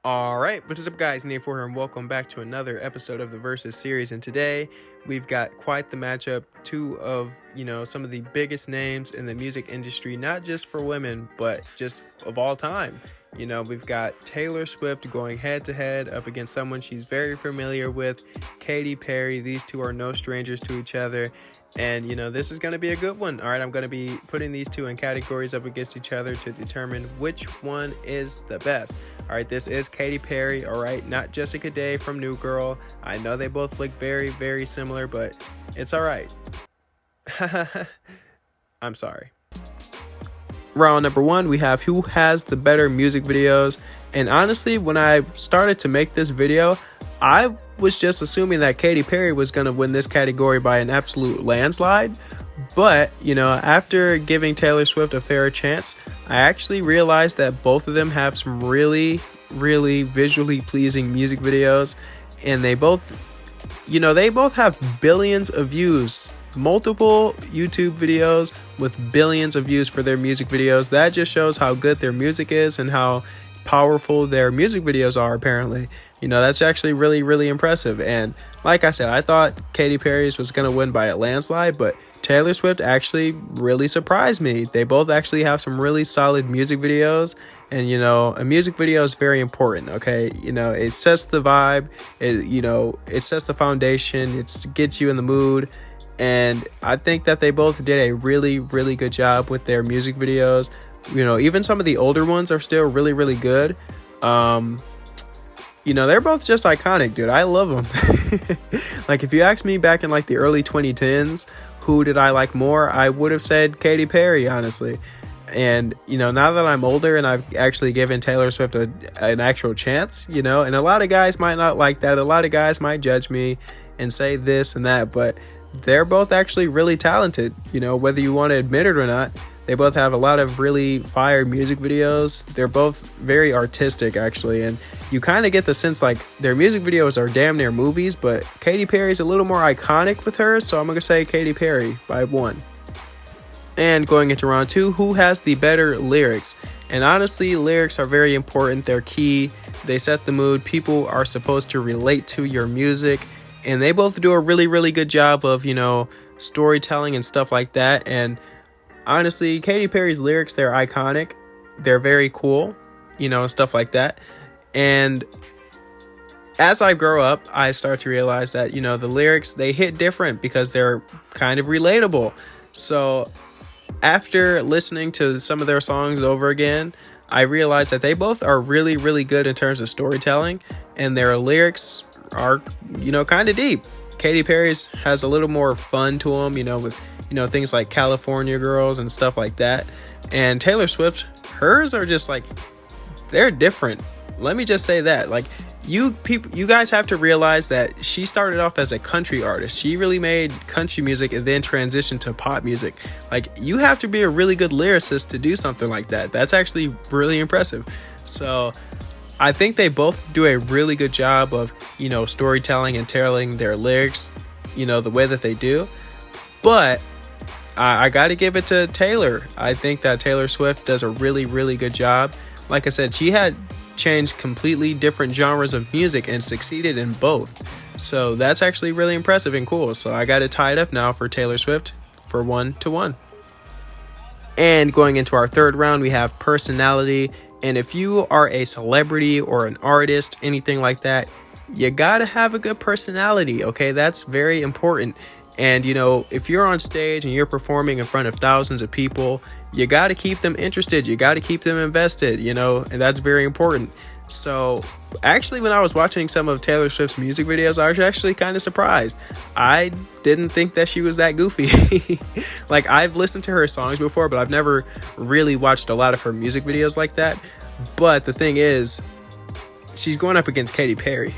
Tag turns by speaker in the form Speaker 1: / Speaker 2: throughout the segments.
Speaker 1: Alright, what is up guys, Nate4 here and welcome back to another episode of the Versus series, and today we've got quite the matchup, two of, some of the biggest names in the music industry, not just for women, but just of all time. We've got Taylor Swift going head to head up against someone she's very familiar with, Katy Perry. These two are no strangers to each other. And, this is going to be a good one. All right, I'm going to be putting these two in categories up against each other to determine which one is the best. All right, this is Katy Perry, all right, not Jessica Day from New Girl. I know they both look very, very similar, but it's all right. I'm sorry. Round number one, we have who has the better music videos. And honestly, when I started to make this video, I was just assuming that Katy Perry was going to win this category by an absolute landslide. But, after giving Taylor Swift a fair chance, I actually realized that both of them have some really, really visually pleasing music videos. And they both have billions of views. Multiple YouTube videos with billions of views for their music videos. That just shows how good their music is and how powerful their music videos are, apparently. That's actually really, really impressive. And like I said, I thought Katy Perry's was going to win by a landslide, but Taylor Swift actually really surprised me. They both actually have some really solid music videos. And, a music video is very important, okay? It sets the vibe. It sets the foundation. It gets you in the mood. And I think that they both did a really, really good job with their music videos. Even some of the older ones are still really, really good. They're both just iconic, dude. I love them. Like, if you asked me back in like the early 2010s, who did I like more? I would have said Katy Perry, honestly. And, now that I'm older and I've actually given Taylor Swift an actual chance, and a lot of guys might not like that. A lot of guys might judge me and say this and that, but they're both actually really talented, whether you want to admit it or not. They both have a lot of really fire music videos. They're both very artistic, actually, and you kind of get the sense like their music videos are damn near movies, but Katy Perry's a little more iconic with her, so I'm going to say Katy Perry by 1. And going into round 2, who has the better lyrics? And honestly, lyrics are very important. They're key. They set the mood. People are supposed to relate to your music. And they both do a really, really good job of, storytelling and stuff like that. And honestly, Katy Perry's lyrics, they're iconic. They're very cool, stuff like that. And as I grow up, I start to realize that, the lyrics, they hit different because they're kind of relatable. So after listening to some of their songs over again, I realized that they both are really, really good in terms of storytelling. And their lyrics are, kind of deep. Katy Perry's has a little more fun to them, with, things like California Girls and stuff like that. And Taylor Swift, hers are just like, they're different. Let me just say that. Like, you guys have to realize that she started off as a country artist. She really made country music and then transitioned to pop music. Like, you have to be a really good lyricist to do something like that. That's actually really impressive. So I think they both do a really good job of, storytelling and telling their lyrics, the way that they do. But I got to give it to Taylor. I think that Taylor Swift does a really, really good job. Like I said, she had changed completely different genres of music and succeeded in both. So that's actually really impressive and cool. So I got it tied up now for Taylor Swift for 1-1. And going into our third round, we have personality. And if you are a celebrity or an artist, anything like that, you gotta have a good personality, okay? That's very important. And, if you're on stage and you're performing in front of thousands of people, you gotta keep them interested. You gotta keep them invested, and that's very important. So actually, when I was watching some of Taylor Swift's music videos, I was actually kind of surprised. I didn't think that she was that goofy. Like, I've listened to her songs before, but I've never really watched a lot of her music videos like that. But the thing is, she's going up against Katy Perry.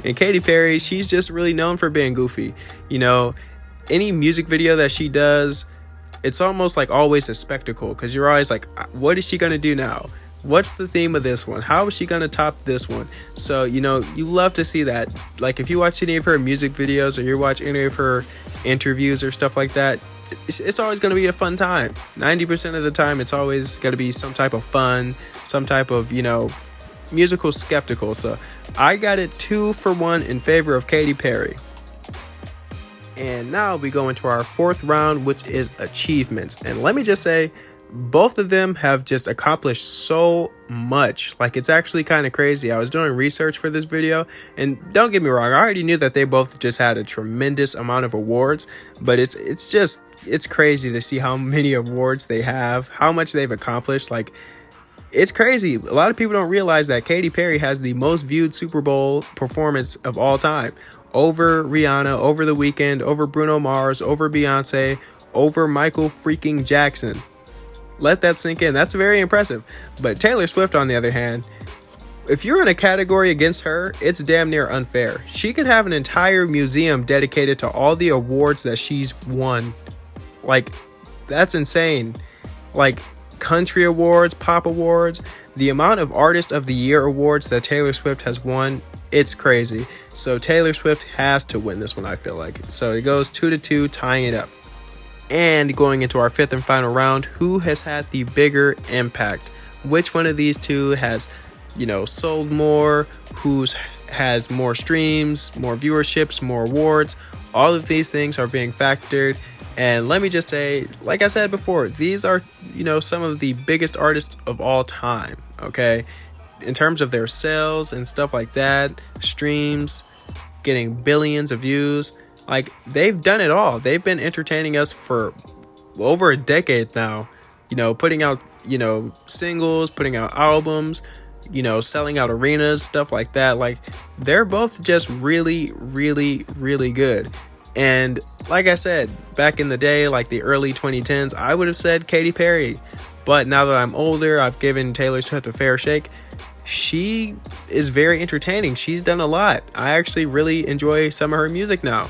Speaker 1: And Katy Perry, she's just really known for being goofy. Any music video that she does, it's almost like always a spectacle, because you're always like, what is she going to do now? What's the theme of this one? How is she going to top this one? So, you love to see that. Like, if you watch any of her music videos or you watch any of her interviews or stuff like that, it's always going to be a fun time. 90% of the time, it's always going to be some type of fun, some type of, musical skeptical. So I got it 2-1 in favor of Katy Perry. And now we go into our fourth round, which is achievements. And let me just say, both of them have just accomplished so much. Like, it's actually kind of crazy. I was doing research for this video, and don't get me wrong, I already knew that they both just had a tremendous amount of awards, but it's crazy to see how many awards they have, how much they've accomplished. Like, it's crazy. A lot of people don't realize that Katy Perry has the most viewed Super Bowl performance of all time, over Rihanna, over The Weeknd, over Bruno Mars, over Beyonce, over Michael freaking Jackson. Let that sink in. That's very impressive. But Taylor Swift, on the other hand, if you're in a category against her, it's damn near unfair. She could have an entire museum dedicated to all the awards that she's won. Like, that's insane. Like, country awards, pop awards, the amount of Artist of the Year awards that Taylor Swift has won, it's crazy. So Taylor Swift has to win this one, I feel like. So it goes 2-2, tying it up. And going into our fifth and final round, who has had the bigger impact? Which one of these two has, sold more? Who's has more streams, more viewerships, more awards? All of these things are being factored. And let me just say, like I said before, these are, some of the biggest artists of all time, okay? In terms of their sales and stuff like that, streams, getting billions of views. Like, they've done it all. They've been entertaining us for over a decade now, putting out, singles, putting out albums, selling out arenas, stuff like that. Like, they're both just really, really, really good. And like I said, back in the day, like the early 2010s, I would have said Katy Perry. But now that I'm older, I've given Taylor Swift a fair shake. She is very entertaining. She's done a lot. I actually really enjoy some of her music now.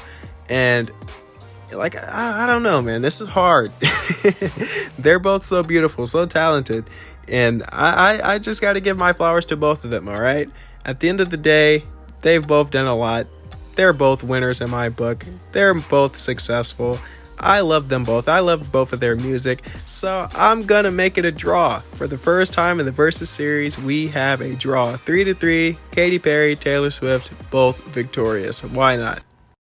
Speaker 1: And like, I don't know, man, this is hard. They're both so beautiful, so talented. And I just got to give my flowers to both of them, all right? At the end of the day, they've both done a lot. They're both winners in my book. They're both successful. I love them both. I love both of their music. So I'm going to make it a draw. For the first time in the Versus series, we have a draw. 3-3, Katy Perry, Taylor Swift, both victorious. Why not?